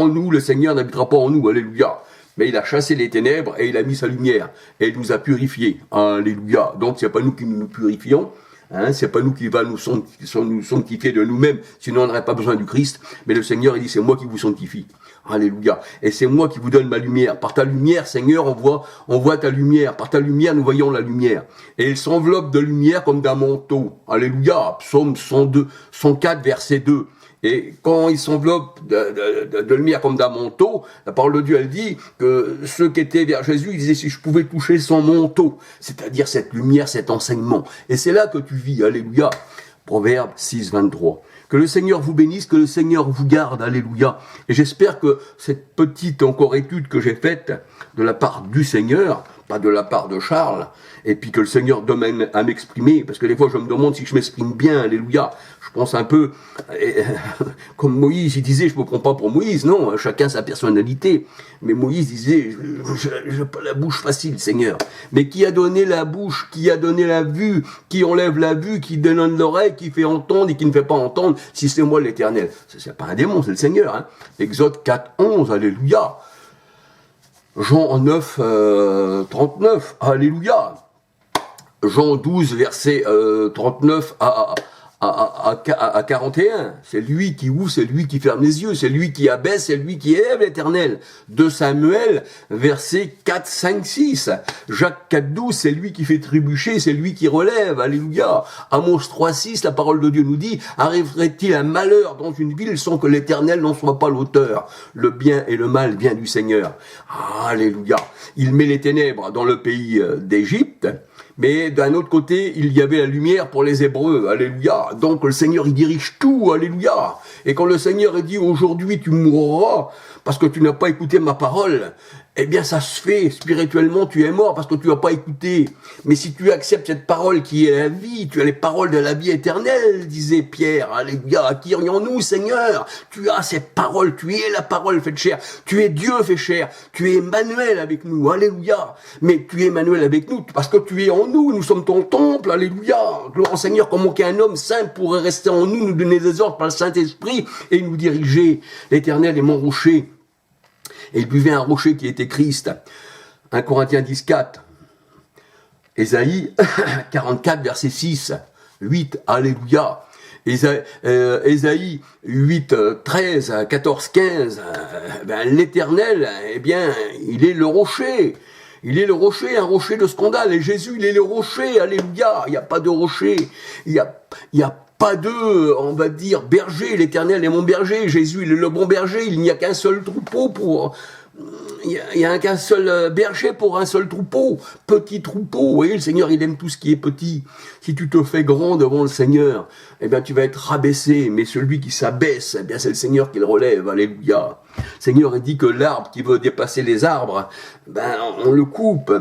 en nous, le Seigneur n'habitera pas en nous, alléluia. Mais il a chassé les ténèbres et il a mis sa lumière. Et il nous a purifiés, alléluia. Donc c'est pas nous qui nous purifions, hein, c'est pas nous qui va nous sanctifier de nous-mêmes, sinon on n'aurait pas besoin du Christ. Mais le Seigneur, il dit, c'est moi qui vous sanctifie. Alléluia. Et c'est moi qui vous donne ma lumière. Par ta lumière, Seigneur, on voit ta lumière. Par ta lumière, nous voyons la lumière. Et il s'enveloppe de lumière comme d'un manteau. Alléluia. Psaume 104, verset 2. Et quand il s'enveloppe de lumière comme d'un manteau, la parole de Dieu, elle dit que ceux qui étaient vers Jésus, ils disaient si je pouvais toucher son manteau, c'est-à-dire cette lumière, cet enseignement. Et c'est là que tu vis, alléluia. Proverbe 6, 23. Que le Seigneur vous bénisse, que le Seigneur vous garde, alléluia. Et j'espère que cette petite encore étude que j'ai faite de la part du Seigneur, pas de la part de Charles, et puis que le Seigneur donne à m'exprimer, parce que des fois je me demande si je m'exprime bien, alléluia. Je pense un peu, comme Moïse, il disait, je ne me prends pas pour Moïse, non, chacun sa personnalité. Mais Moïse disait, je n'ai pas la bouche facile, Seigneur. Mais qui a donné la bouche, qui a donné la vue, qui enlève la vue, qui donne l'oreille, qui fait entendre et qui ne fait pas entendre, si c'est moi l'Éternel. C'est pas un démon, c'est le Seigneur. Hein. Exode 4, 11, alléluia. Jean 9, 39, alléluia. Jean 12, verset 39 à 41, c'est lui qui ouvre, c'est lui qui ferme les yeux, c'est lui qui abaisse, c'est lui qui élève l'Éternel. 2 Samuel, versets 4, 5, 6. Jacques 4, 12, c'est lui qui fait trébucher, c'est lui qui relève, alléluia. Amos 3, 6, la parole de Dieu nous dit, arriverait-il un malheur dans une ville sans que l'Éternel n'en soit pas l'auteur? Le bien et le mal vient du Seigneur. Alléluia. Il met les ténèbres dans le pays d'Égypte, mais d'un autre côté, il y avait la lumière pour les Hébreux, alléluia. Donc le Seigneur, il dirige tout, alléluia. Et quand le Seigneur dit, aujourd'hui tu mourras, parce que tu n'as pas écouté ma parole, eh bien ça se fait, spirituellement tu es mort parce que tu n'as pas écouté. Mais si tu acceptes cette parole qui est la vie, tu as les paroles de la vie éternelle, disait Pierre, alléluia, acquérions-nous Seigneur, tu as ces paroles, tu es la parole faite chair, tu es Dieu fait chair, tu es Emmanuel avec nous, alléluia. Mais tu es Emmanuel avec nous parce que tu es en nous, nous sommes ton temple, alléluia. Gloire au Seigneur, comment qu'un homme saint pourrait rester en nous, nous donner des ordres par le Saint-Esprit et nous diriger. L'Éternel est mon rocher. Et il buvait un rocher qui était Christ. 1 Corinthiens 10, 4. Ésaïe 44, verset 6, 8, alléluia. Ésaïe 8, 13, 14, 15. L'Éternel, eh bien, il est le rocher. Il est le rocher, un rocher de scandale. Et Jésus, il est le rocher, alléluia. Il n'y a pas de rocher. Il y a pas de, on va dire, berger. L'Éternel est mon berger. Jésus, il est le bon berger. Il n'y a qu'un seul troupeau pour... Il n'y a qu'un seul berger pour un seul troupeau. Petit troupeau. Vous voyez, le Seigneur, il aime tout ce qui est petit. Si tu te fais grand devant le Seigneur, eh bien, tu vas être rabaissé. Mais celui qui s'abaisse, eh bien, c'est le Seigneur qui le relève. Alléluia. Le Seigneur, il dit que l'arbre qui veut dépasser les arbres, ben, on le coupe.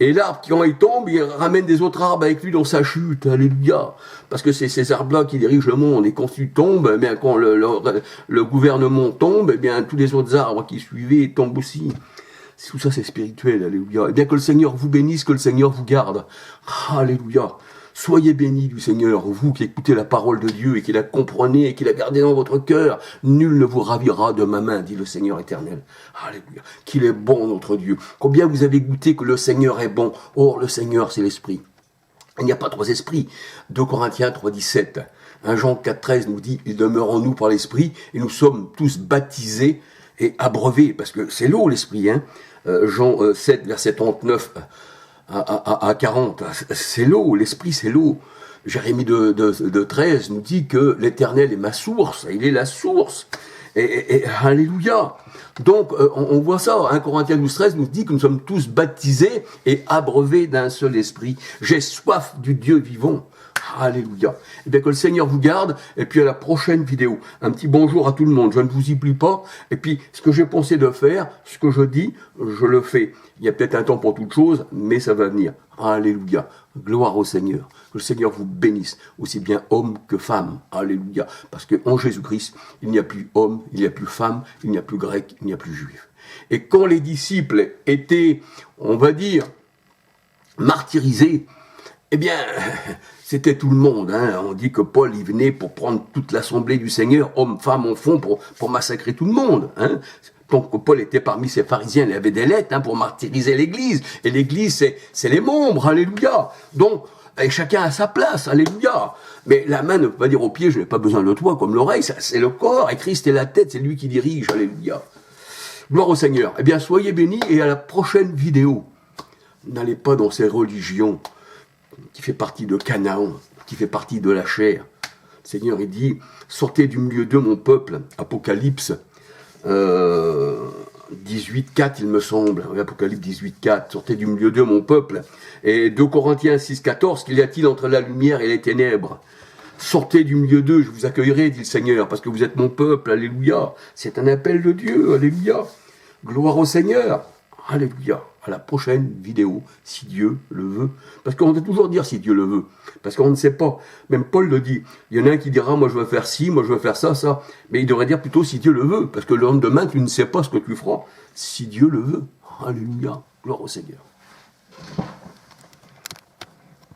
Et l'arbre, quand il tombe, il ramène des autres arbres avec lui dans sa chute. Alléluia. Parce que c'est ces arbres-là qui dirigent le monde. Et quand tu tombes, eh bien, quand le gouvernement tombe, eh bien, tous les autres arbres qui suivaient tombent aussi. Tout ça, c'est spirituel. Alléluia. Eh bien, que le Seigneur vous bénisse, que le Seigneur vous garde. Alléluia. Soyez bénis du Seigneur, vous qui écoutez la parole de Dieu et qui la comprenez et qui la gardez dans votre cœur. Nul ne vous ravira de ma main, dit le Seigneur éternel. Alléluia. Qu'il est bon, notre Dieu. Combien vous avez goûté que le Seigneur est bon. Or, le Seigneur, c'est l'Esprit. Il n'y a pas trois esprits. 2 Corinthiens 3, 17. 1 Jean 4, 13 nous dit, il demeure en nous par l'Esprit et nous sommes tous baptisés et abreuvés. Parce que c'est l'eau, l'Esprit. Hein. Jean 7, verset 39 à 40, c'est l'eau, l'Esprit c'est l'eau. Jérémie de 13 nous dit que l'Éternel est ma source, il est la source. Et alléluia. Donc on voit ça, 1 Corinthiens 12, 13 nous dit que nous sommes tous baptisés et abreuvés d'un seul esprit. J'ai soif du Dieu vivant. Alléluia. Et bien que le Seigneur vous garde, et puis à la prochaine vidéo. Un petit bonjour à tout le monde, je ne vous y plie pas. Et puis ce que j'ai pensé de faire, ce que je dis, je le fais. Il y a peut-être un temps pour toute chose, mais ça va venir. Alléluia. Gloire au Seigneur. Que le Seigneur vous bénisse, aussi bien homme que femme. Alléluia. Parce qu'en Jésus-Christ, il n'y a plus homme, il n'y a plus femme, il n'y a plus grec, il n'y a plus juif. Et quand les disciples étaient, on va dire, martyrisés, Eh bien, c'était tout le monde. Hein. On dit que Paul, il venait pour prendre toute l'assemblée du Seigneur, hommes, femmes, enfants, pour massacrer tout le monde. Hein. Donc Paul était parmi ces pharisiens, il avait des lettres hein, pour martyriser l'Église. Et l'Église, c'est les membres, alléluia. Donc, et chacun a sa place, alléluia. Mais la main ne peut pas dire au pied, je n'ai pas besoin de toi, comme l'oreille, c'est le corps, et Christ est la tête, c'est lui qui dirige, alléluia. Gloire au Seigneur. Eh bien, soyez bénis, et à la prochaine vidéo. N'allez pas dans ces religions qui fait partie de Canaan, qui fait partie de la chair. Le Seigneur, il dit, sortez du milieu d'eux, mon peuple, Apocalypse 18.4, il me semble, Apocalypse 18.4, sortez du milieu d'eux, mon peuple. Et 2 Corinthiens 6.14, qu'y a-t-il entre la lumière et les ténèbres? Sortez du milieu d'eux, je vous accueillerai, dit le Seigneur, parce que vous êtes mon peuple, alléluia. C'est un appel de Dieu, alléluia. Gloire au Seigneur, alléluia. À la prochaine vidéo, si Dieu le veut. Parce qu'on doit toujours dire si Dieu le veut. Parce qu'on ne sait pas. Même Paul le dit. Il y en a un qui dira, moi je veux faire ci, moi je veux faire ça, ça. Mais il devrait dire plutôt si Dieu le veut. Parce que le lendemain, tu ne sais pas ce que tu feras. Si Dieu le veut. Alléluia. Gloire au Seigneur.